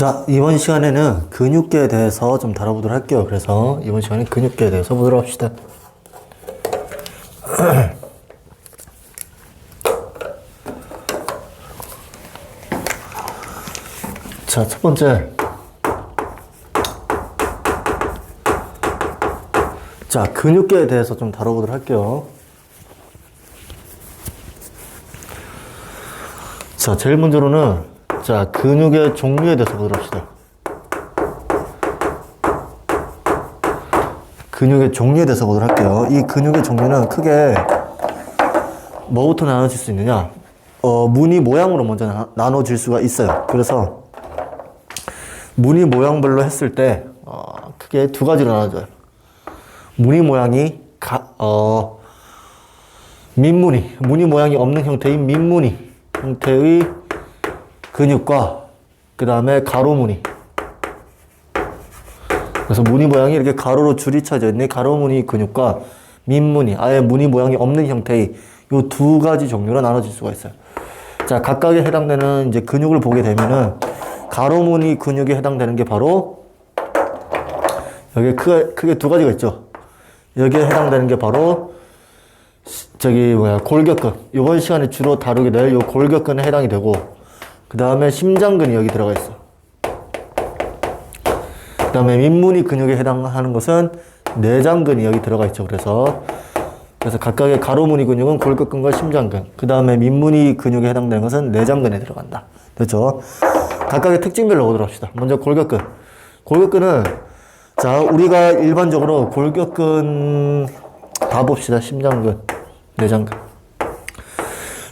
자, 이번 시간에는 근육계에 대해서 좀 다뤄보도록 할게요. 그래서 이번 시간에 근육계에 대해서 보도록 합시다. 자, 첫 번째. 자, 근육계에 대해서 좀 다뤄보도록 할게요. 자, 제일 먼저로는 자, 근육의 종류에 대해서 보도록 합시다. 근육의 종류에 대해서 보도록 할게요. 이 근육의 종류는 크게 뭐부터 나눠질 수 있느냐? 무늬 모양으로 먼저 나눠질 수가 있어요. 그래서 무늬 모양별로 했을 때 크게 두 가지로 나눠져요. 무늬 모양이 민무늬, 무늬 모양이 없는 형태인 민무늬 형태의 근육과 그 다음에 가로무늬. 그래서 무늬 모양이 이렇게 가로로 줄이 쳐져 있는 가로무늬 근육과 민무늬, 아예 무늬 모양이 없는 형태의 이 두 가지 종류로 나눠질 수가 있어요. 자, 각각에 해당되는 이제 근육을 보게 되면은 가로무늬 근육에 해당되는 게 바로 여기 크게 두 가지가 있죠. 여기에 해당되는 게 바로 골격근. 이번 시간에 주로 다루게 될 이 골격근에 해당이 되고, 그 다음에 심장근이 여기 들어가 있어. 그 다음에 민무늬 근육에 해당하는 것은 내장근이 여기 들어가 있죠. 그래서 각각의 가로무늬 근육은 골격근과 심장근, 그 다음에 민무늬 근육에 해당되는 것은 내장근에 들어간다. 됐죠? 각각의 특징별로 보도록 합시다. 먼저 골격근. 골격근은 자, 우리가 일반적으로 골격근 다 봅시다. 심장근, 내장근.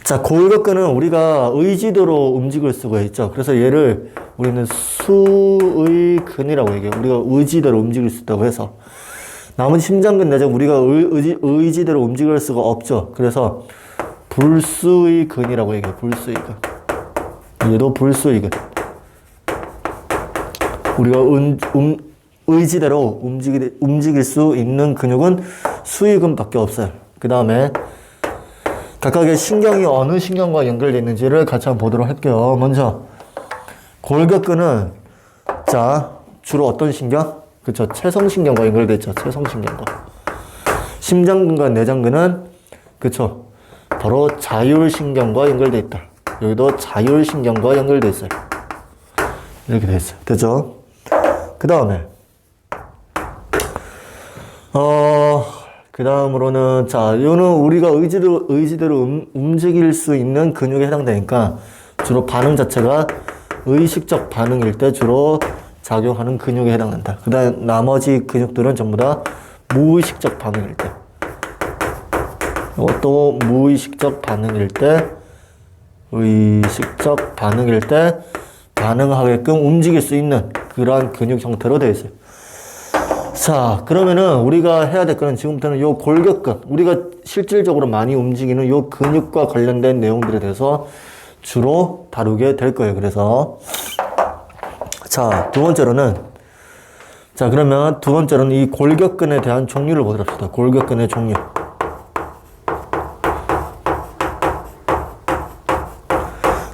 자, 골격근은 우리가 의지대로 움직일 수가 있죠. 그래서 얘를 우리는 수의근이라고 얘기해요. 우리가 의지대로 움직일 수 있다고 해서. 나머지 심장근, 내장 우리가 의지대로 움직일 수가 없죠. 그래서 불수의근이라고 얘기해요. 불수의근. 얘도 불수의근. 우리가 의지대로 움직일 수 있는 근육은 수의근밖에 없어요. 그 다음에 각각의 신경이 어느 신경과 연결되어 있는지를 같이 한번 보도록 할게요. 먼저 골격근은 자, 주로 어떤 신경? 그쵸, 채성신경과 연결되어 있죠. 채성신경과. 심장근과 내장근은 그쵸, 바로 자율신경과 연결되어 있다. 여기도 자율신경과 연결되어 있어요. 이렇게 되어 있어요. 됐죠? 그 다음에 그 다음으로는 자, 이거는 우리가 의지대로 움직일 수 있는 근육에 해당되니까 주로 반응 자체가 의식적 반응일 때 주로 작용하는 근육에 해당된다. 그 다음 나머지 근육들은 전부 다 무의식적 반응일 때, 이것도 무의식적 반응일 때, 의식적 반응일 때 반응하게끔 움직일 수 있는 그러한 근육 형태로 되어 있어요. 자, 그러면은 우리가 해야 될 거는 지금부터는 요 골격근, 우리가 실질적으로 많이 움직이는 요 근육과 관련된 내용들에 대해서 주로 다루게 될 거예요. 그래서 자, 그러면 두 번째로는 이 골격근에 대한 종류를 보도록 합시다. 골격근의 종류.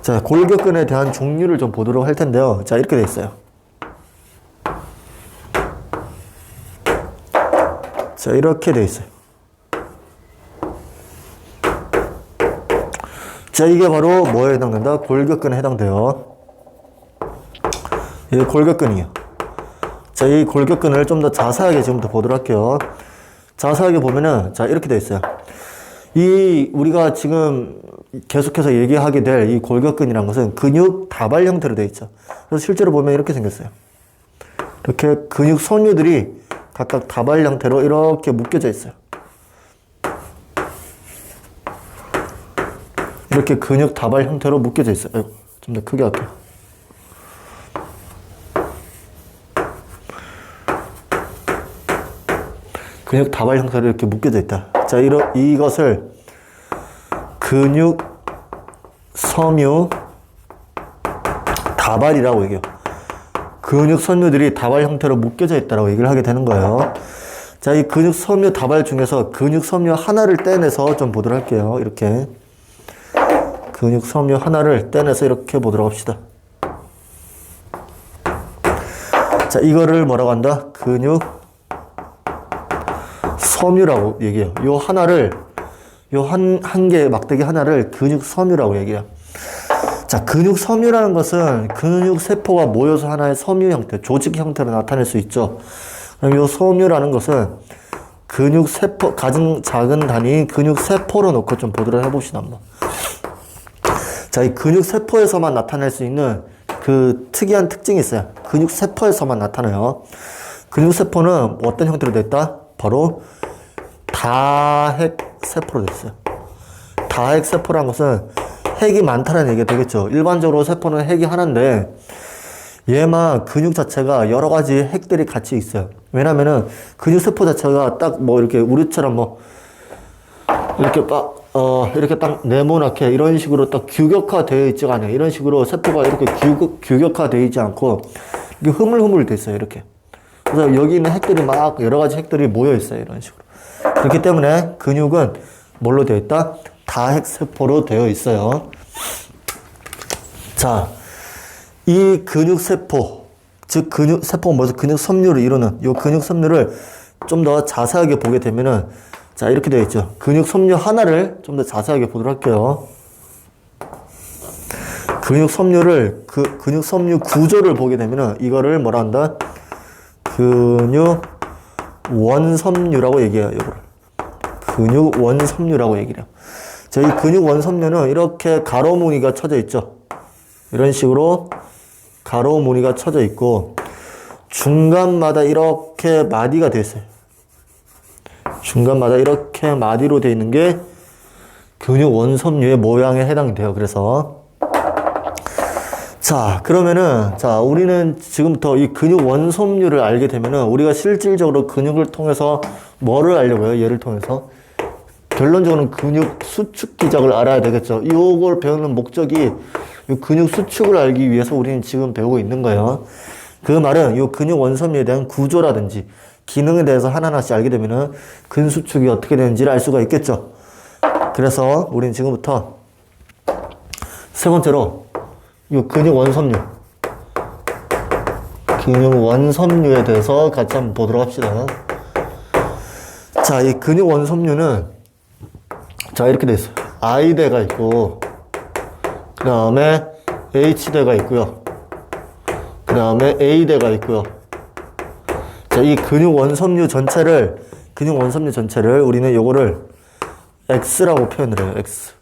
자, 골격근에 대한 종류를 좀 보도록 할 텐데요. 자, 이렇게 돼 있어요. 자, 이렇게 돼 있어요. 자, 이게 바로 뭐에 해당된다? 골격근에 해당돼요. 이게 골격근이에요. 자, 이 골격근을 좀 더 자세하게 지금부터 보도록 할게요. 자세하게 보면은, 자, 이렇게 돼 있어요. 우리가 지금 계속해서 얘기하게 될 이 골격근이라는 것은 근육 다발 형태로 되어 있죠. 그래서 실제로 보면 이렇게 생겼어요. 이렇게 근육 섬유들이 각각 다발 형태로 이렇게 묶여져 있어요. 이렇게 근육 다발 형태로 묶여져 있어요. 좀 더 크게 할게요. 근육 다발 형태로 이렇게 묶여져 있다. 자, 이것을 근육 섬유 다발이라고 얘기해요. 근육 섬유들이 다발 형태로 묶여져 있다고 얘기를 하게 되는 거예요. 자, 이 근육 섬유 다발 중에서 근육 섬유 하나를 떼내서 좀 보도록 할게요. 이렇게 근육 섬유 하나를 떼내서 이렇게 보도록 합시다. 자, 이거를 뭐라고 한다? 근육 섬유라고 얘기해요. 요 하나를, 요 한 개의 막대기 하나를 근육 섬유라고 얘기해요. 자, 근육 섬유라는 것은 근육 세포가 모여서 하나의 섬유 형태, 조직 형태로 나타낼 수 있죠. 그럼 요 섬유라는 것은 근육 세포, 가장 작은 단위인 근육 세포로 놓고 좀 보도록 해봅시다, 한번. 자, 이 근육 세포에서만 나타낼 수 있는 그 특이한 특징이 있어요. 근육 세포에서만 나타나요. 근육 세포는 어떤 형태로 됐다? 바로 다핵 세포로 됐어요. 다핵 세포라는 것은 핵이 많다는 얘기가 되겠죠. 일반적으로 세포는 핵이 하나인데 얘만 근육 자체가 여러 가지 핵들이 같이 있어요. 왜냐면은 근육 세포 자체가 딱 뭐 이렇게 우리처럼 뭐 이렇게 이렇게 딱 네모나게 이런 식으로 딱 규격화되어 있지가 않아요. 이런 식으로 세포가 이렇게 규격화되어 있지 않고 이렇게 흐물흐물 돼 있어요. 이렇게. 그래서 여기 있는 핵들이 막 여러 가지 핵들이 모여 있어요. 이런 식으로. 그렇기 때문에 근육은 뭘로 되어 있다? 다핵 세포로 되어 있어요. 자, 이 근육 세포, 즉 근육 세포가 뭐죠? 근육 섬유를 이루는 이 근육 섬유를 좀 더 자세하게 보게 되면은 자, 이렇게 되어 있죠. 근육 섬유 하나를 좀 더 자세하게 보도록 할게요. 근육 섬유를 근육 섬유 구조를 보게 되면은 이거를 뭐라 한다? 근육 원섬유라고 얘기해요. 이거를 근육 원섬유라고 얘기해요. 자, 이 근육 원섬유는 이렇게 가로 무늬가 쳐져 있죠. 이런 식으로 가로 무늬가 쳐져 있고 중간마다 이렇게 마디가 되어 있어요. 중간마다 이렇게 마디로 되어 있는 게 근육 원섬유의 모양에 해당이 돼요. 그래서 자, 그러면은 자, 우리는 지금부터 이 근육 원섬유를 알게 되면은 우리가 실질적으로 근육을 통해서 뭐를 알려고요? 얘를 통해서 결론적으로는 근육 수축 기작을 알아야 되겠죠. 이걸 배우는 목적이 이 근육 수축을 알기 위해서 우리는 지금 배우고 있는 거예요. 그 말은 이 근육 원섬유에 대한 구조라든지 기능에 대해서 하나하나씩 알게 되면은 근수축이 어떻게 되는지를 알 수가 있겠죠. 그래서 우리는 지금부터 세 번째로 이 근육 원섬유에 대해서 같이 한번 보도록 합시다. 자, 이 근육 원섬유는 자, 이렇게 돼 있어요. I대가 있고 그 다음에 H대가 있고요. 그 다음에 A대가 있고요. 자, 이 근육 원섬유 전체를 우리는 요거를 X라고 표현을 해요. X.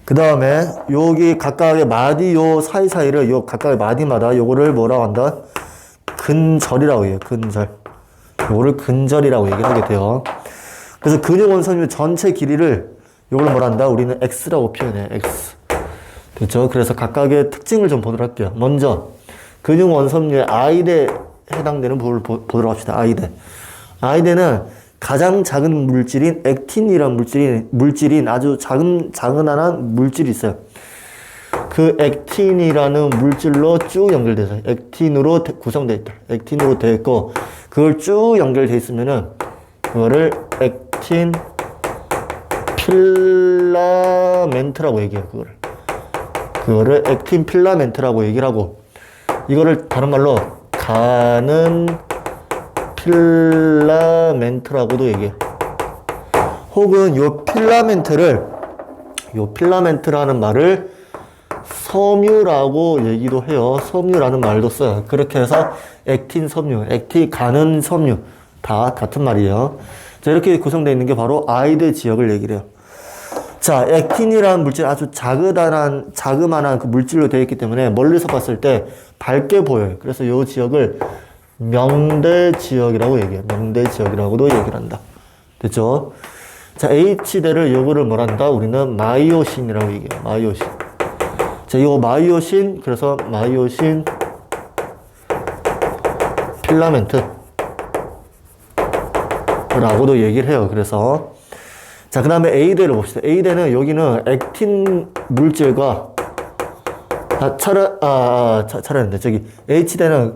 그 다음에 여기 각각의 마디 요 사이사이를 요 각각의 마디마다 요거를 뭐라고 한다? 근절이라고 해요. 근절. 요거를 근절이라고 얘기를 하게 돼요. 그래서 근육 원섬유 전체 길이를 요걸 뭐라 한다? 우리는 X라고 표현해요. X. 됐죠? 그래서 각각의 특징을 좀 보도록 할게요. 먼저 근육 원섬유의 I대에 해당되는 부분을 보도록 합시다. I대는 가장 작은 물질인 액틴이라는 물질인 아주 작은 하나는 물질이 있어요. 그 액틴이라는 물질로 쭉 연결돼서 액틴으로 구성되어 있다. 액틴으로 되어 있고 그걸 쭉 연결되어 있으면은 그거를 액틴 필라멘트라고 얘기해요. 그거를 액틴 필라멘트라고 얘기를 하고 이거를 다른 말로 가는 필라멘트라고도 얘기해요. 혹은 요 필라멘트라는 말을 섬유라고 얘기도 해요. 섬유라는 말도 써요. 그렇게 해서 액틴 섬유, 가는 섬유 다 같은 말이에요. 자, 이렇게 구성되어 있는 게 바로 I대 지역을 얘기를 해요. 자, 액틴이라는 물질 아주 자그만한 그 물질로 되어 있기 때문에 멀리서 봤을 때 밝게 보여요. 그래서 이 지역을 명대 지역이라고 얘기해요. 명대 지역이라고도 얘기를 한다. 됐죠? 자, H대를 요거를 뭐란다? 우리는 마이오신이라고 얘기해요. 마이오신. 자, 요 마이오신, 그래서 마이오신 필라멘트 라고도 얘기를 해요. 그래서 자, 그 다음에 A대를 봅시다. A대는 여기는 액틴 물질과 차라리 저기 H대는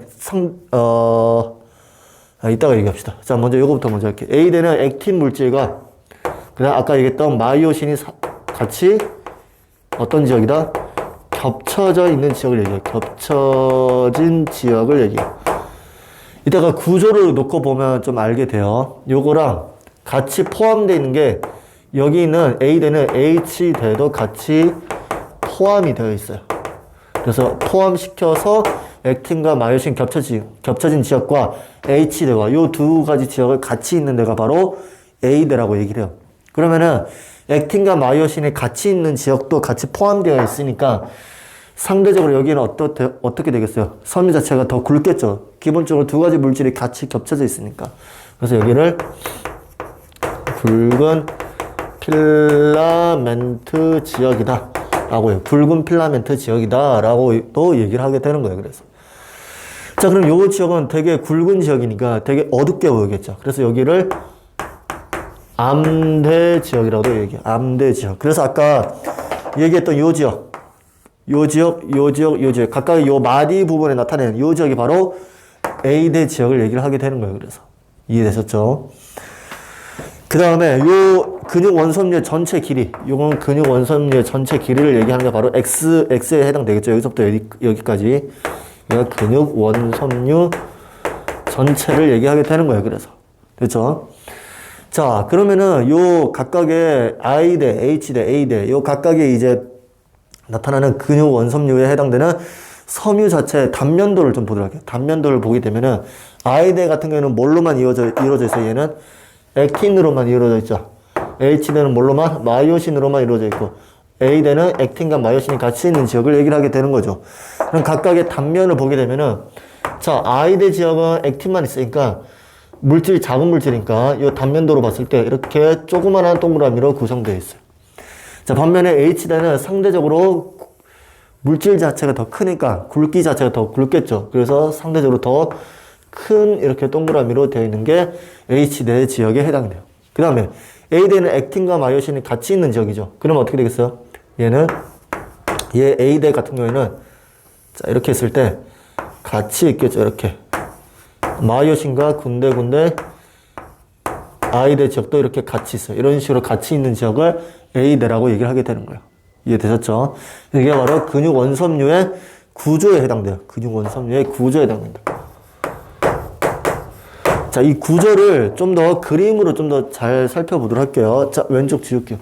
이따가 얘기합시다. 자, 먼저 요거부터 먼저 할게요. A대는 액틴 물질과 그다음 아까 얘기했던 마이오신이 같이 어떤 지역이다? 겹쳐져 있는 지역을 얘기해요. 겹쳐진 지역을 얘기해요. 이따가 구조를 놓고 보면 좀 알게 돼요. 요거랑 같이 포함되어 있는 게 여기 있는 A대는 H대도 같이 포함이 되어 있어요. 그래서 포함시켜서 액틴과 마이오신 겹쳐진 지역과 H대와 요 두 가지 지역을 같이 있는 데가 바로 A대라고 얘기를 해요. 그러면은 액틴과 마이오신이 같이 있는 지역도 같이 포함되어 있으니까 상대적으로 여기는 어떻게 되겠어요? 섬유 자체가 더 굵겠죠. 기본적으로 두 가지 물질이 같이 겹쳐져 있으니까. 그래서 여기를 굵은 필라멘트 지역이다 라고 해요. 굵은 필라멘트 지역이다 라고 또 얘기를 하게 되는 거예요. 그래서 자, 그럼 요 지역은 되게 굵은 지역이니까 되게 어둡게 보이겠죠. 그래서 여기를 암대 지역이라고도 얘기해요. 암대 지역. 그래서 아까 얘기했던 요 지역, 각각 요 마디 부분에 나타내는 요 지역이 바로 A대 지역을 얘기를 하게 되는 거예요. 그래서 이해되셨죠? 그 다음에 요 근육 원섬유의 전체 길이, 요건 근육 원섬유의 전체 길이를 얘기하는 게 바로 X에 해당되겠죠. 여기서부터 여기까지. 얘가 근육 원섬유 전체를 얘기하게 되는 거예요. 그래서. 됐죠? 자, 그러면은 요 각각의 I대, H대, A대, 요 각각의 이제 나타나는 근육 원섬유에 해당되는 섬유 자체의 단면도를 좀 보도록 할게요. 단면도를 보게 되면은 I대 같은 경우에는 뭘로만 이루어져 있어요? 얘는 액틴으로만 이루어져 있죠. H대는 뭘로만? 마이오신으로만 이루어져 있고, A대는 액틴과 마이오신이 같이 있는 지역을 얘기를 하게 되는 거죠. 그럼 각각의 단면을 보게 되면은, 자, I대 지역은 액틴만 있으니까, 물질이 작은 물질이니까, 이 단면도로 봤을 때 이렇게 조그만한 동그라미로 구성되어 있어요. 자, 반면에 H대는 상대적으로 물질 자체가 더 크니까, 굵기 자체가 더 굵겠죠. 그래서 상대적으로 더 큰 이렇게 동그라미로 되어 있는 게 H대 지역에 해당돼요. 그 다음에 A대는 액틴과 마이오신이 같이 있는 지역이죠. 그러면 어떻게 되겠어요? 얘 A대 같은 경우에는 자, 이렇게 했을 때 같이 있겠죠. 이렇게 마이오신과 군데군데 I대 지역도 이렇게 같이 있어요. 이런 식으로 같이 있는 지역을 A대라고 얘기를 하게 되는 거예요. 이해되셨죠? 이게 바로 근육 원섬유의 구조에 해당돼요. 근육 원섬유의 구조에 해당된다. 자, 이 구조를 좀 더 그림으로 좀 더 잘 살펴보도록 할게요. 자, 왼쪽 지울게요.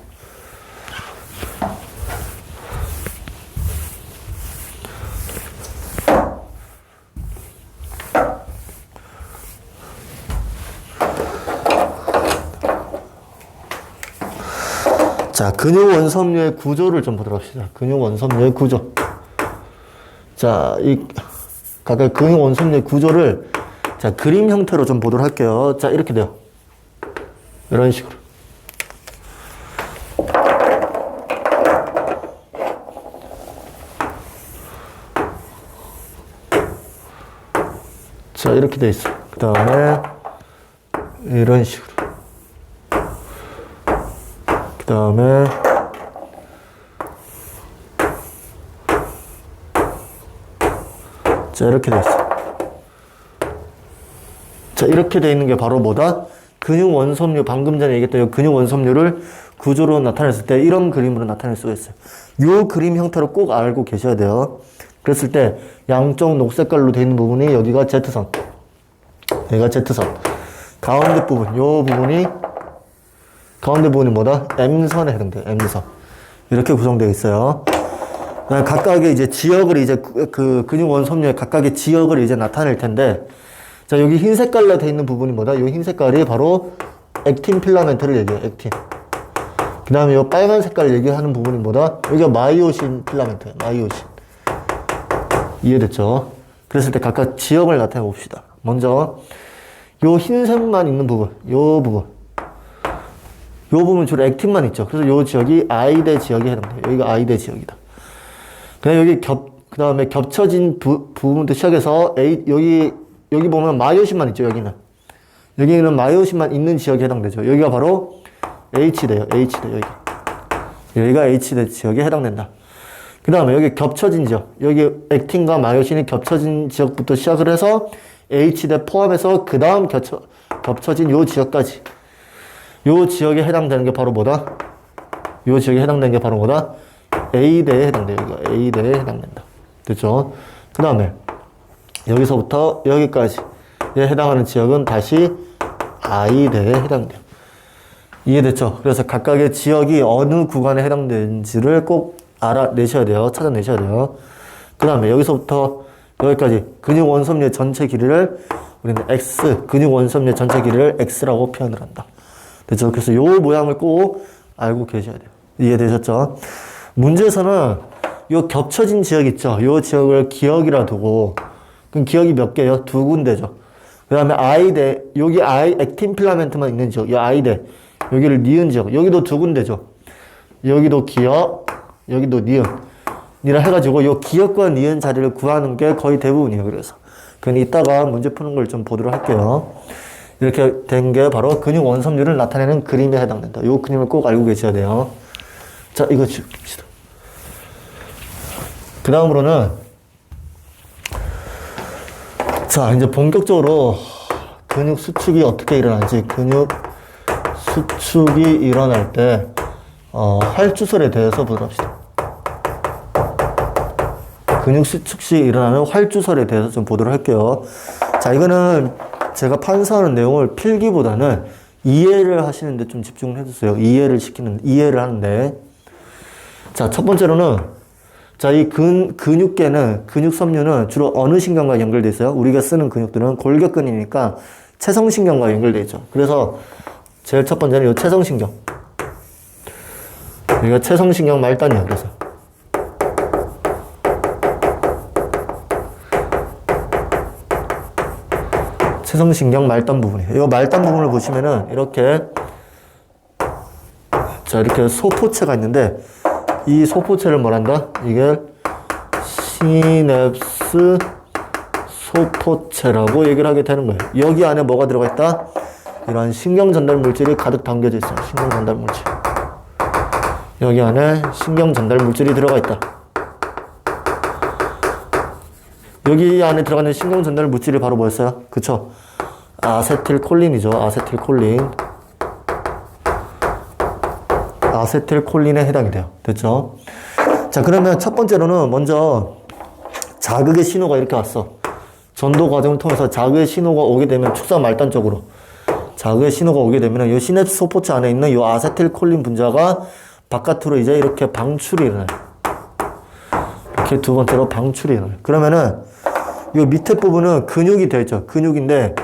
자, 근육 원섬유의 구조를 좀 보도록 합시다. 근육 원섬유의 구조. 자, 각각 근육 원섬유의 구조를 자, 그림 형태로 좀 보도록 할게요. 자, 이렇게 돼요. 이런 식으로. 자, 이렇게 돼 있어. 그 다음에, 이런 식으로. 그 다음에, 자, 이렇게 돼 있어. 자, 이렇게 돼 있는 게 바로 뭐다? 근육 원섬유, 방금 전에 얘기했던 이 근육 원섬유를 구조로 나타냈을 때 이런 그림으로 나타낼 수가 있어요. 이 그림 형태로 꼭 알고 계셔야 돼요. 그랬을 때 양쪽 녹색깔로 돼 있는 부분이 여기가 Z선. 여기가 Z선. 가운데 부분이 뭐다? M선에 해당돼요. M선. 이렇게 구성되어 있어요. 각각의 이제 지역을 이제 그 근육 원섬유의 각각의 지역을 이제 나타낼 텐데, 자, 여기 흰 색깔로 되어 있는 부분이 뭐다? 이 흰 색깔이 바로 액틴 필라멘트를 얘기해요. 액틴. 그 다음에 이 빨간 색깔 얘기하는 부분이 뭐다? 여기가 마이오신 필라멘트예요. 마이오신. 이해됐죠? 그랬을 때 각각 지역을 나타내 봅시다. 먼저 요 흰색만 있는 부분, 요 부분 주로 액틴만 있죠. 그래서 요 지역이 I대 지역에 해당돼요. 여기가 I대 지역이다. 그다음 여기 그 다음에 겹쳐진 부분부터 시작해서 여기 보면 마이오신만 있죠. 여기는 마이오신만 있는 지역에 해당되죠. 여기가 바로 H대요. 여기가 H대 지역에 해당된다. 그 다음에 여기 겹쳐진 지역, 여기 액틴과 마이오신이 겹쳐진 지역부터 시작을 해서 H대 포함해서 그 다음 겹쳐진 요 지역까지, 요 지역에 해당되는 게 바로 뭐다? 요 지역에 해당되는 게 바로 뭐다? A대에 해당돼요. 여기가 A대에 해당된다. 됐죠? 그 다음에 여기서부터 여기까지 해당하는 지역은 다시 I대에 해당돼요. 이해됐죠? 그래서 각각의 지역이 어느 구간에 해당되는지를 꼭 알아내셔야 돼요. 찾아내셔야 돼요. 그 다음에 여기서부터 여기까지 근육 원섬유의 전체 길이를 우리는 X, 근육 원섬유의 전체 길이를 X라고 표현을 한다. 됐죠? 그래서 요 모양을 꼭 알고 계셔야 돼요. 이해되셨죠? 문제에서는 요 겹쳐진 지역 있죠? 요 지역을 기역이라 두고, 그럼 기역이 몇 개요? 두 군데죠. 그 다음에 I대, 여기 액틴 필라멘트만 있는 지역, 이 I대, 여기를 니은 지역, 여기도 두 군데죠. 여기도 기역, 여기도 니은. 이라 해가지고 요 기역과 니은 자리를 구하는 게 거의 대부분이에요. 그래서. 그건 이따가 문제 푸는 걸 좀 보도록 할게요. 이렇게 된 게 바로 근육 원섬유를 나타내는 그림에 해당된다. 요 그림을 꼭 알고 계셔야 돼요. 자, 이거 지웁시다. 그 다음으로는, 자, 이제 본격적으로 근육 수축이 어떻게 일어나는지, 근육 수축이 일어날 때, 활주설에 대해서 보도록 합시다. 근육 수축 시 일어나는 활주설에 대해서 좀 보도록 할게요. 자, 이거는 제가 판서하는 내용을 필기보다는 이해를 하시는데 좀 집중을 해주세요. 이해를 하는데. 자, 첫 번째로는, 자, 이 근육계는, 근육섬유는 주로 어느 신경과 연결되어 있어요? 우리가 쓰는 근육들은 골격근이니까 체성신경과 연결되어 있죠. 그래서 제일 첫 번째는 이 체성신경. 여기가 체성신경 말단이야, 그래서. 체성신경 말단 부분이에요. 이 말단 부분을 보시면은 이렇게, 자, 이렇게 소포체가 있는데, 이 소포체를 뭐란다? 이게 시냅스 소포체라고 얘기를 하게 되는 거예요. 여기 안에 뭐가 들어가 있다? 이런 신경 전달 물질이 가득 담겨져 있어요. 신경 전달 물질. 여기 안에 신경 전달 물질이 들어가 있다. 여기 안에 들어가는 신경 전달 물질이 바로 뭐였어요? 그쵸? 아세틸콜린이죠. 아세틸콜린. 아세틸콜린에 해당이 돼요. 됐죠? 자, 그러면 첫 번째로는 먼저 자극의 신호가 이렇게 왔어. 전도 과정을 통해서 자극의 신호가 오게 되면 축사 말단 쪽으로 자극의 신호가 오게 되면 이 시냅스 소포체 안에 있는 이 아세틸콜린 분자가 바깥으로 이제 이렇게 방출이 일어나요. 이렇게 두 번째로 방출이 일어나요. 그러면은 이 밑에 부분은 근육이 되어 있죠. 근육인데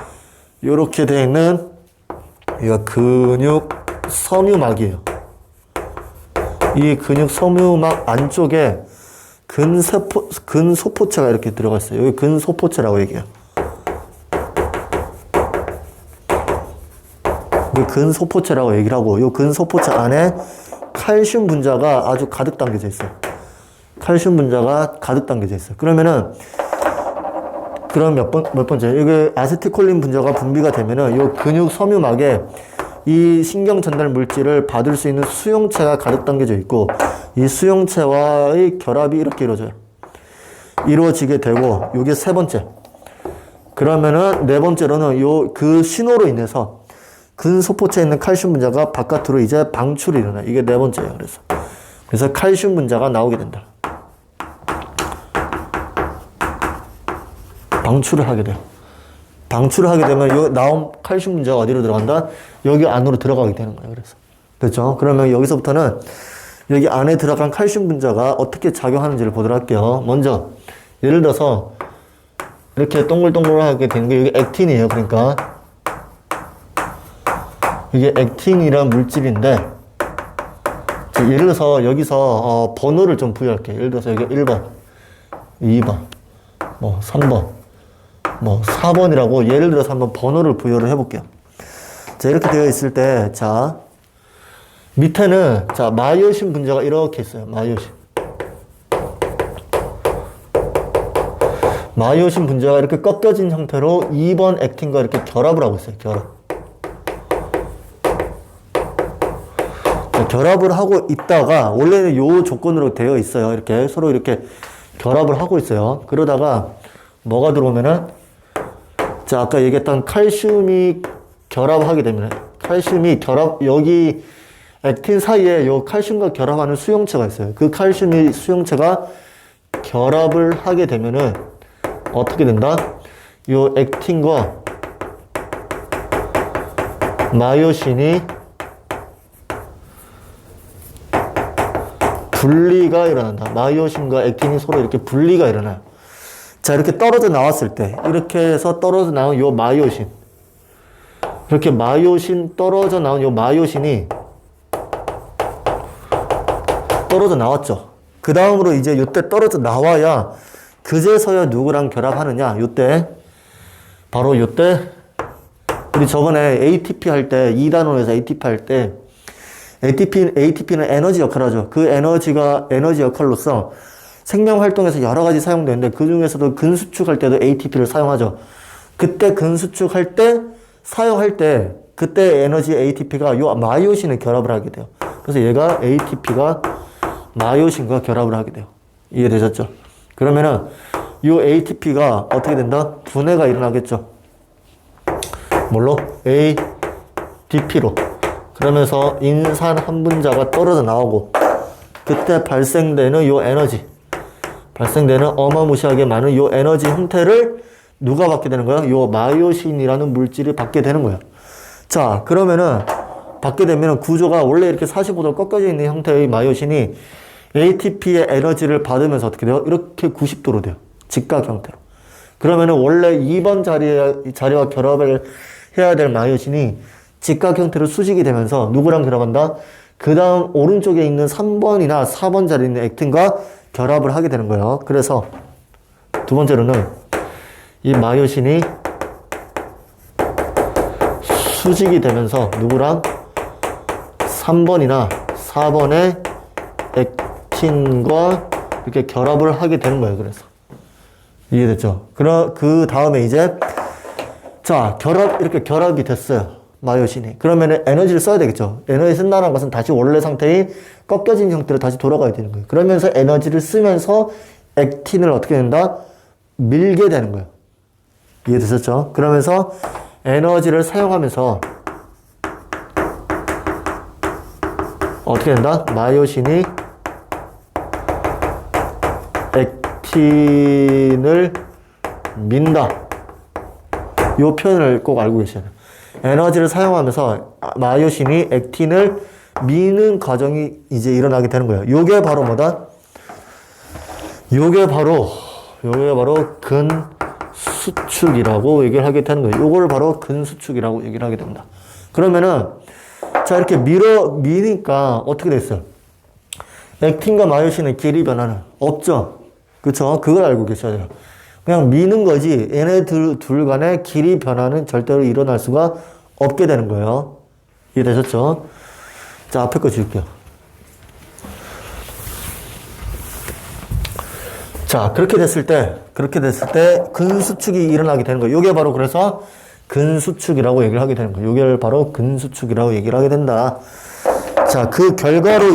이렇게 되어 있는 이거 근육 섬유막이에요. 이 근육 섬유막 안쪽에 근소포체가 이렇게 들어가 있어요. 여기 근소포체라고 얘기해요. 이 근소포체라고 얘기를 하고, 이 근소포체 안에 칼슘 분자가 아주 가득 담겨져 있어요. 칼슘 분자가 가득 담겨져 있어요. 그러면은, 그럼 몇 번째? 이게 아세틸콜린 분자가 분비가 되면은, 이 근육 섬유막에 이 신경 전달 물질을 받을 수 있는 수용체가 가득 담겨져 있고, 이 수용체와의 결합이 이렇게 이루어지게 되고, 이게 세 번째. 그러면은 네 번째로는 그 신호로 인해서 근소포체에 있는 칼슘 분자가 바깥으로 이제 방출이 일어나요. 이게 네 번째예요. 그래서 칼슘 분자가 나오게 된다. 방출을 하게 돼요. 방출을 하게 되면 요 나온 칼슘 분자가 어디로 들어간다? 여기 안으로 들어가게 되는 거예요. 그래서. 됐죠? 그러면 여기서부터는 여기 안에 들어간 칼슘 분자가 어떻게 작용하는지를 보도록 할게요. 먼저 예를 들어서 이렇게 동글동글하게 되는 게 여기 액틴이에요. 그러니까 이게 액틴이란 물질인데, 예를 들어서 여기서 번호를 좀 부여할게요. 예를 들어서 여기 1번, 2번, 뭐 3번, 뭐 4번이라고 예를 들어서 한번 번호를 부여를 해볼게요. 자, 이렇게 되어 있을 때, 자, 밑에는, 자, 마이오신 분자가 이렇게 있어요. 마이오신 분자가 이렇게 꺾여진 형태로 2번 액틴과 이렇게 결합을 하고 있어요. 결합을 하고 있다가, 원래는 요 조건으로 되어 있어요. 이렇게 서로 이렇게 결합을 하고 있어요. 그러다가 뭐가 들어오면은, 자, 아까 얘기했던 칼슘이 결합하게 되면, 여기 액틴 사이에 요 칼슘과 결합하는 수용체가 있어요. 그 칼슘이 수용체가 결합을 하게 되면은 어떻게 된다? 요 액틴과 마이오신이 분리가 일어난다. 마이오신과 액틴이 서로 이렇게 분리가 일어나요. 자, 이렇게 떨어져 나왔을 때, 이렇게 해서 떨어져 나온 요 마이오신. 이렇게 마이오신 떨어져 나온 요 마이오신이 떨어져 나왔죠. 그 다음으로 이제 요때 떨어져 나와야 그제서야 누구랑 결합하느냐. 요때, 바로 요때, 우리 저번에 ATP 할 때, 2단원에서 ATP 할 때, ATP는 에너지 역할을 하죠. 그 에너지 역할로서 생명 활동에서 여러 가지 사용되는데 그 중에서도 근수축할 때도 ATP를 사용하죠. 그때 근수축할 때, 사용할 때, 그때 에너지 ATP가 요 마이오신을 결합을 하게 돼요. 그래서 얘가 ATP가 마이오신과 결합을 하게 돼요. 이해되셨죠? 그러면은 요 ATP가 어떻게 된다? 분해가 일어나겠죠. 뭘로? ADP로. 그러면서 인산 한 분자가 떨어져 나오고 그때 발생되는 요 에너지, 발생되는 어마무시하게 많은 요 에너지 형태를 누가 받게 되는 거야? 요 마이오신이라는 물질이 받게 되는 거야. 자, 그러면은 받게 되면 구조가 원래 이렇게 45도 꺾여져 있는 형태의 마이오신이 ATP의 에너지를 받으면서 어떻게 돼요? 이렇게 90도로 돼요. 직각 형태로. 그러면은 원래 2번 자리와 결합을 해야 될 마이오신이 직각 형태로 수직이 되면서 누구랑 결합한다? 그 다음 오른쪽에 있는 3번이나 4번 자리에 있는 액틴과 결합을 하게 되는 거예요. 그래서 두 번째로는 이 마이오신이 수직이 되면서 누구랑 3번이나 4번의 액틴과 이렇게 결합을 하게 되는 거예요. 그래서 이해됐죠? 그 다음에 이제 자, 이렇게 결합이 됐어요. 마이오신이. 그러면 에너지를 써야 되겠죠. 에너지 쓴다는 것은 다시 원래 상태의 꺾여진 형태로 다시 돌아가야 되는 거예요. 그러면서 에너지를 쓰면서 액틴을 어떻게 된다? 밀게 되는 거예요. 이해되셨죠? 그러면서 에너지를 사용하면서 어떻게 된다? 마이오신이 액틴을 민다. 이 표현을 꼭 알고 계셔야 돼요. 에너지를 사용하면서 마이오신이 액틴을 미는 과정이 이제 일어나게 되는 거예요. 요게 바로 뭐다? 요게 바로 근수축이라고 얘기를 하게 되는 거예요. 요걸 바로 근수축이라고 얘기를 하게 됩니다. 그러면은 자, 이렇게 미니까 어떻게 됐어요? 액틴과 마이오신의 길이 변화는 없죠. 그쵸? 그걸 알고 계셔야 돼요. 그냥 미는 거지 얘네 둘 간의 길이 변화는 절대로 일어날 수가 없게 되는 거예요. 이해되셨죠? 자, 앞에 거 지울게요. 자, 그렇게 됐을 때 근수축이 일어나게 되는 거예요. 요게 바로 그래서 근수축이라고 얘기를 하게 되는 거예요. 요게 바로 근수축이라고 얘기를 하게 된다. 자, 그 결과로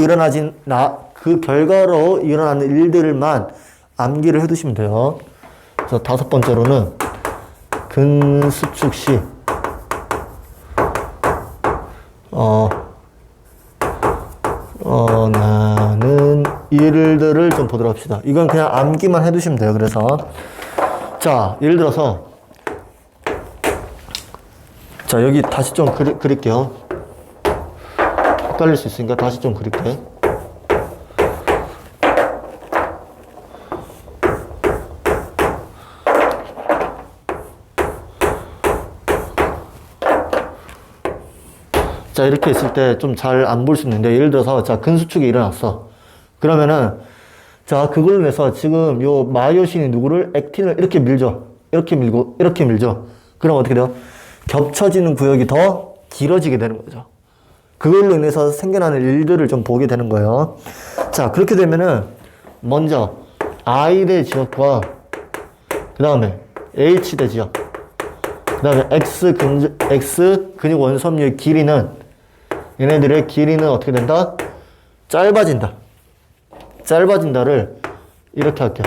일어나는 일들만 암기를 해두시면 돼요. 그래서 다섯 번째로는 근수축 시 나는 일들을 좀 보도록 합시다. 이건 그냥 암기만 해두시면 돼요. 그래서 자, 예를 들어서 자, 여기 다시 좀 그릴게요. 헷갈릴 수 있으니까 다시 좀 그릴게. 자, 이렇게 있을 때 좀 잘 안 볼 수 있는데, 예를 들어서, 자, 근수축이 일어났어. 그러면은, 자, 그걸로 인해서 지금 요 마이오신이 누구를? 액틴을 이렇게 밀죠. 이렇게 밀고, 이렇게 밀죠. 그럼 어떻게 돼요? 겹쳐지는 구역이 더 길어지게 되는 거죠. 그걸로 인해서 생겨나는 일들을 좀 보게 되는 거예요. 자, 그렇게 되면은, 먼저, I대 지역과, 그 다음에 H대 지역, 그 다음에 X 근육 원섬유의 길이는 얘네들의 길이는 어떻게 된다? 짧아진다를 이렇게 할게요.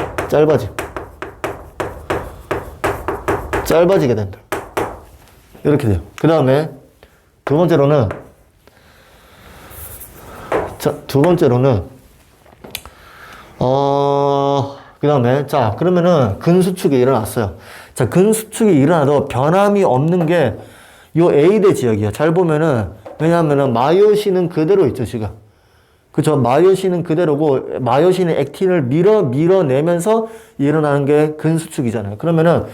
짧아지게 된다. 이렇게 돼요. 그 다음에 두 번째로는 그 다음에 자, 그러면은 근수축이 일어났어요. 자, 근수축이 일어나도 변함이 없는 게 요 A 대 지역이야. 잘 보면은, 왜냐하면은 마이오신은 그대로 있죠, 지금. 그쵸? 마이오신은 그대로고, 마이오신의 액틴을 밀어내면서 일어나는 게 근수축이잖아요. 그러면은,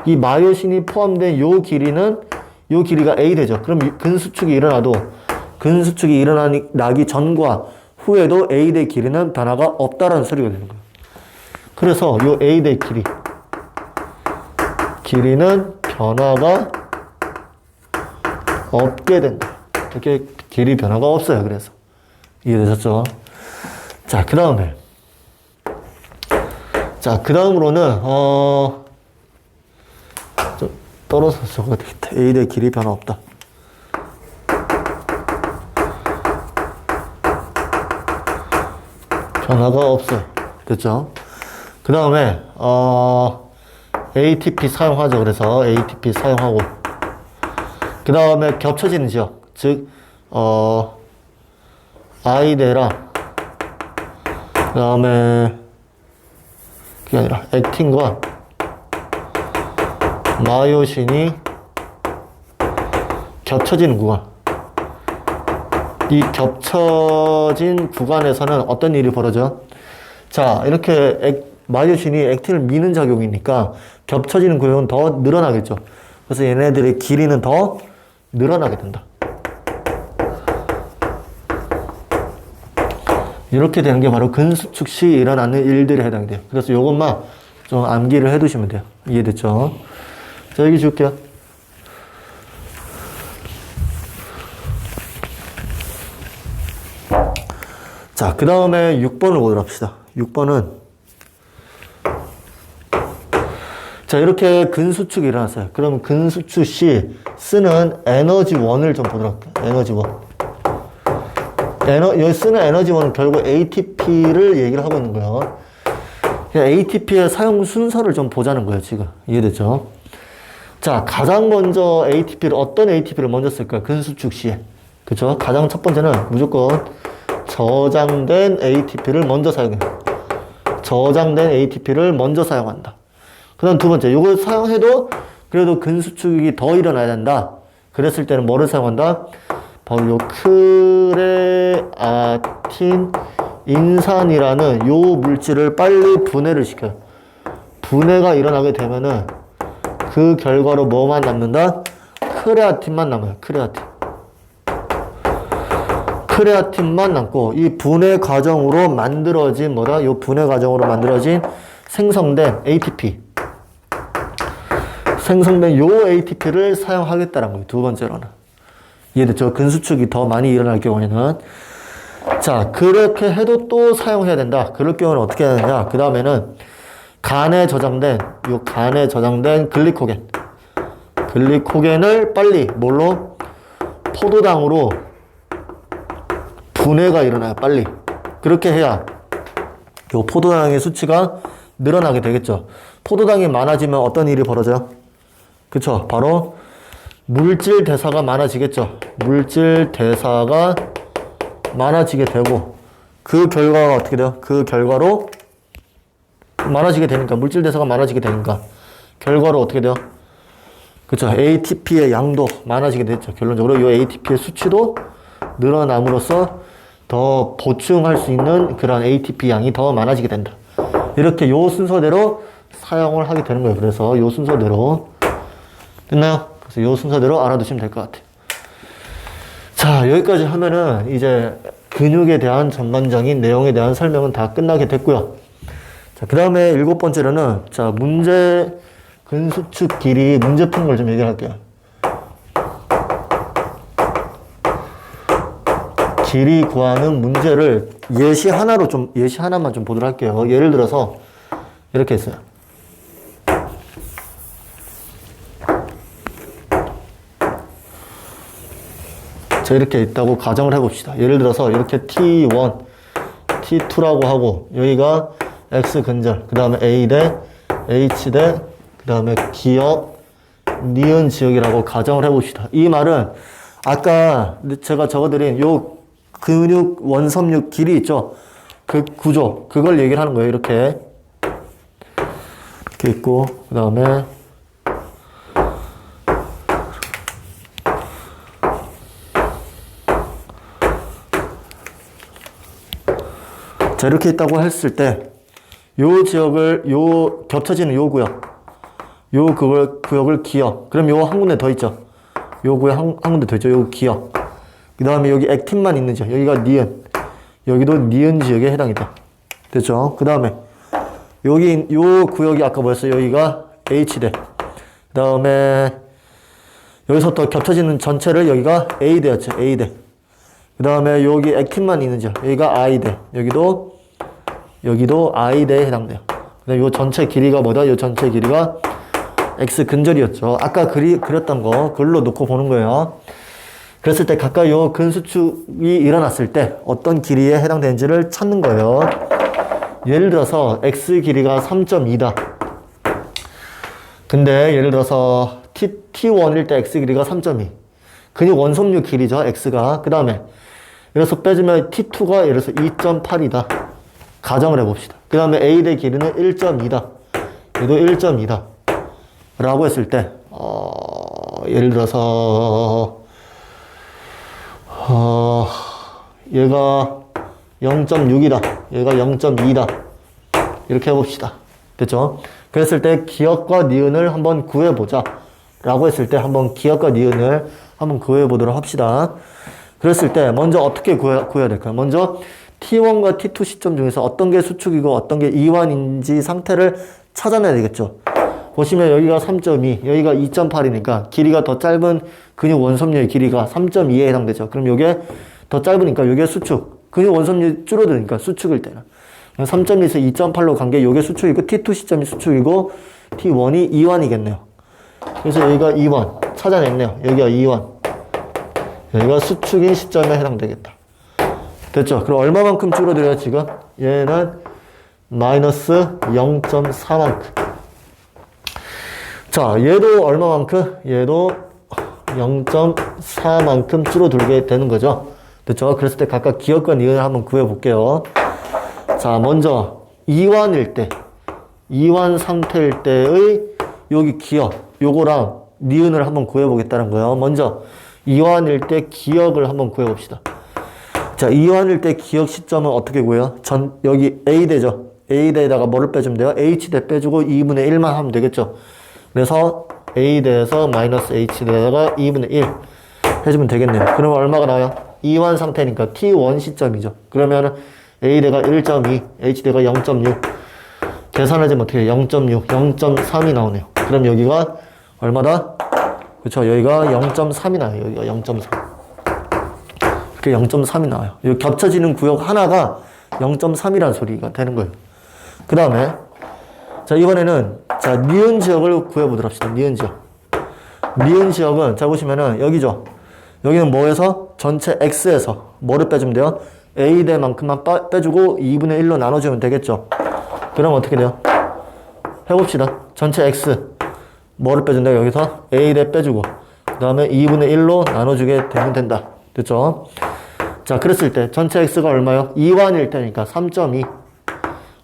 이 마이오신이 포함된 요 길이가 A 되죠. 그럼 근수축이 일어나도, 근수축이 일어나기 전과 후에도 A 대 길이는 변화가 없다라는 소리가 되는 거예요. 그래서 요 A 대 길이는 변화가 없게 된다. 이렇게 길이 변화가 없어요. 그래서. 이해되셨죠? 자, 그 다음으로는, 좀 떨어서 적어야 되겠다. A 대 길이 변화 없다. 변화가 없어요. 됐죠? 그 다음에, ATP 사용하죠. 그래서 ATP 사용하고. 그 다음에 겹쳐지는 지역. 즉, 아이데랑, 그 다음에, 그게 아니라, 액틴과 마이오신이 겹쳐지는 구간. 이 겹쳐진 구간에서는 어떤 일이 벌어져요? 자, 이렇게 마이오신이 액틴을 미는 작용이니까 겹쳐지는 구역은 더 늘어나겠죠. 그래서 얘네들의 길이는 더 늘어나게 된다. 이렇게 되는 게 바로 근수축 시 일어나는 일들에 해당이 돼요. 그래서 이것만 좀 암기를 해두시면 돼요. 이해됐죠? 자, 여기 줄게요. 자, 그 다음에 6번을 보도록 합시다. 6번은 자, 이렇게 근수축이 일어났어요. 그럼 근수축 시 쓰는 에너지원을 좀 보도록 할게요. 에너지원. 여기 쓰는 에너지원은 결국 ATP를 얘기를 하고 있는 거예요. ATP의 사용 순서를 좀 보자는 거예요, 지금. 이해됐죠? 자, 가장 먼저 어떤 ATP를 먼저 쓸까요? 근수축 시에. 그쵸? 가장 첫 번째는 무조건 저장된 ATP를 먼저 사용해요. 저장된 ATP를 먼저 사용한다. 그 다음 두 번째, 이걸 사용해도 그래도 근수축이 더 일어나야 된다. 그랬을 때는 뭐를 사용한다? 바로 요 크레아틴 인산이라는 요 물질을 빨리 분해를 시켜요. 분해가 일어나게 되면은 그 결과로 뭐만 남는다? 크레아틴만 남아요. 크레아틴만 남고 이 분해 과정으로 만들어진 뭐다? 요 분해 과정으로 만들어진 생성된 ATP. 생성된 요 ATP를 사용하겠다는 거예요. 두 번째로는. 이해됐죠? 근수축이 더 많이 일어날 경우에는. 자, 그렇게 해도 또 사용해야 된다. 그럴 경우는 어떻게 해야 되냐? 그 다음에는 간에 저장된 글리코겐을 빨리 뭘로? 포도당으로 분해가 일어나요. 빨리. 그렇게 해야 요 포도당의 수치가 늘어나게 되겠죠. 포도당이 많아지면 어떤 일이 벌어져요? 그쵸? 바로 물질 대사가 많아지겠죠. 물질 대사가 많아지게 되고 그 결과가 어떻게 돼요? 그 결과로 많아지게 되니까 물질 대사가 많아지게 되니까 결과로 어떻게 돼요? 그쵸? ATP의 양도 많아지게 됐죠. 결론적으로 이 ATP의 수치도 늘어남으로써 더 보충할 수 있는 그런 ATP 양이 더 많아지게 된다. 이렇게 요 순서대로 사용을 하게 되는 거예요. 그래서 요 순서대로 됐나요? 그래서 요 순서대로 알아두시면 될 것 같아요. 자, 여기까지 하면은 이제 근육에 대한 전반적인 내용에 대한 설명은 다 끝나게 됐고요. 자, 그 다음에 7번째로는 자, 근수축 길이 문제 푸는 걸 좀 얘기할게요. 길이 구하는 문제를 예시 하나만 좀 보도록 할게요. 예를 들어서 이렇게 했어요. 자, 이렇게 있다고 가정을 해봅시다. 예를 들어서 이렇게 T1, T2라고 하고 여기가 X 근절, 그 다음에 A 대 H 대 그 다음에 기역, 니은 지역이라고 가정을 해봅시다. 이 말은 아까 제가 적어드린 요 근육 원섬유 길이 있죠. 그 구조, 그걸 얘기를 하는 거예요. 이렇게 있고 그 다음에 자, 이렇게 있다고 했을 때, 요 지역을, 겹쳐지는 요 구역, 구역을 기억. 그럼 요 한 군데 더 있죠. 요 구역 한 군데 더 있죠. 요 기억. 그 다음에 여기 액틴만 있는 지역, 여기가 니은. 여기도 니은 지역에 해당이다. 됐죠? 그 다음에, 요 구역이 아까 뭐였어요? 여기가 H대. 그 다음에, 여기서 또 겹쳐지는 전체를 여기가 A대였죠. A대. 그 다음에 여기 액틴만 있는 지역, 여기가 I대. 여기도 I대에 해당돼요. 근데 요 전체 길이가 뭐다? 요 전체 길이가 X 근절이었죠. 아까 그렸던 거, 글로 놓고 보는 거예요. 그랬을 때 각각 요 근수축이 일어났을 때 어떤 길이에 해당되는지를 찾는 거예요. 예를 들어서 X 길이가 3.2다. 근데 예를 들어서 T1일 때 X 길이가 3.2. 근육 원섬유 길이죠, X가. 그 다음에 여기서 빼주면 T2가 예를 들어서 2.8이다. 가정을 해봅시다. 그 다음에 A대 길이는 1.2다. 얘도 1.2다. 라고 했을 때, 예를 들어서, 얘가 0.6이다. 얘가 0.2다. 이렇게 해봅시다. 됐죠? 그랬을 때 기억과 니은을 한번 구해보자. 라고 했을 때 한번 기억과 니은을 한번 구해보도록 합시다. 그랬을 때 먼저 어떻게 구해야 될까요? 먼저 T1과 T2 시점 중에서 어떤 게 수축이고 어떤 게 이완인지 상태를 찾아내야 되겠죠. 보시면 여기가 3.2, 여기가 2.8이니까 길이가 더 짧은 근육 원섬유의 길이가 3.2에 해당되죠. 그럼 이게 더 짧으니까 이게 수축. 근육 원섬유 줄어드니까 수축일 때는. 3.2에서 2.8로 간 게 이게 수축이고 T2 시점이 수축이고 T1이 이완이겠네요. 그래서 여기가 이완 찾아냈네요. 여기가 이완. 여기가 수축인 시점에 해당되겠다. 됐죠? 그럼 얼마만큼 줄어들어요, 지금? 얘는 마이너스 0.4만큼. 자, 얘도 얼마만큼? 얘도 0.4만큼 줄어들게 되는 거죠. 됐죠? 그랬을 때 각각 기억과 니은을 한번 구해볼게요. 자, 먼저 이완일 때, 이완 상태일 때의 여기 기억, 요거랑 니은을 한번 구해보겠다는 거예요. 먼저 이완일 때 기억을 한번 구해봅시다. 자, 이완일 때 기억 시점은 어떻게 구해요? 여기 A대죠. A대에다가 뭐를 빼주면 돼요? H대 빼주고 2분의 1만 하면 되겠죠. 그래서 A대에서 마이너스 H대에다가 2분의 1 해주면 되겠네요. 그러면 얼마가 나와요? 이완 상태니까 T1 시점이죠. 그러면 A대가 1.2, H대가 0.6. 계산하자면 어떻게 해요? 0.6, 0.3이 나오네요. 그럼 여기가 얼마다? 그렇죠. 여기가 0.3이 나와요. 여기가 0.3. 이렇게 0.3이 나와요. 이 겹쳐지는 구역 하나가 0.3이라는 소리가 되는 거예요. 그 다음에 자, 이번에는 자, 니은 지역을 구해보도록 합시다. 니은 지역. 니은 지역은 자, 보시면은 여기죠. 여기는 뭐에서? 전체 X에서 뭐를 빼주면 돼요? A대만큼만 빼주고 2분의 1로 나눠주면 되겠죠. 그럼 어떻게 돼요? 해봅시다. 전체 X 뭐를 빼준다? 여기서 A대 빼주고 그 다음에 2분의 1로 나눠주게 되면 된다. 됐죠? 자, 그랬을 때 전체 X가 얼마요? 2완일 때니까 3.2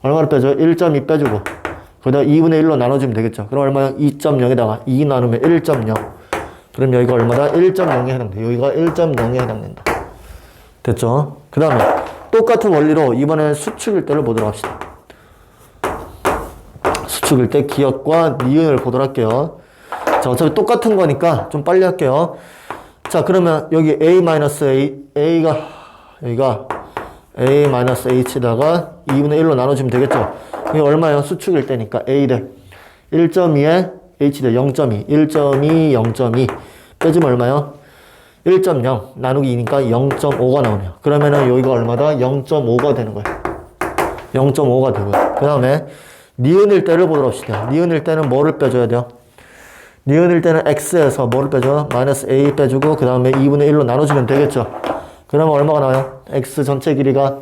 얼마를 빼줘요? 1.2 빼주고 거기다 2분의 1로 나눠주면 되겠죠. 그럼 얼마요? 2.0에다가 2 나누면 1.0 그럼 여기가 얼마다? 1.0에 해당돼. 여기가 1.0에 해당된다. 됐죠? 그 다음에 똑같은 원리로 이번에는 수축일 때를 보도록 합시다. 수축일 때 기억과 니은을 보도록 할게요. 자, 어차피 똑같은 거니까 좀 빨리 할게요. 자, 그러면 여기 여기가 A-H다가 2분의 1로 나눠주면 되겠죠. 이게 얼마예요? 수축일 때니까 A대 1.2에 H대 0.2 1.2 0.2 빼주면 얼마요? 1.0 나누기 2니까 0.5가 나오네요. 그러면은 여기가 얼마다? 0.5가 되는 거예요. 0.5가 되고요. 그 다음에 니은일 때를 보도록 합시다. 니은일 때는 뭐를 빼줘야 돼요? 니은일 때는 X에서 뭐를 빼줘? 마이너스 A 빼주고 그 다음에 2분의 1로 나눠주면 되겠죠. 그러면 얼마가 나와요? X 전체 길이가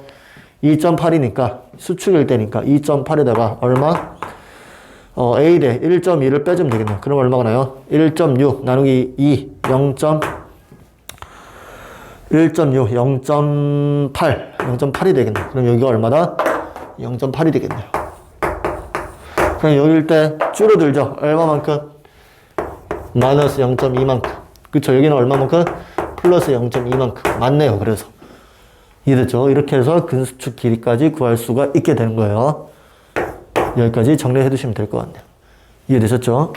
2.8이니까 수축일 때니까 2.8에다가 얼마? A대 1.2를 빼주면 되겠네요. 그럼 얼마가 나요? 1.6 나누기 2 1.6 0.8이 되겠네요. 그럼 여기가 얼마다? 0.8이 되겠네요. 그럼 여기일 때 줄어들죠? 얼마만큼? 마이너스 0.2만큼. 그쵸? 여기는 얼마만큼? 플러스 0.2만큼. 맞네요. 그래서 이해됐죠? 이렇게 해서 근수축 길이까지 구할 수가 있게 되는 거예요. 여기까지 정리해 두시면 될 것 같네요. 이해되셨죠?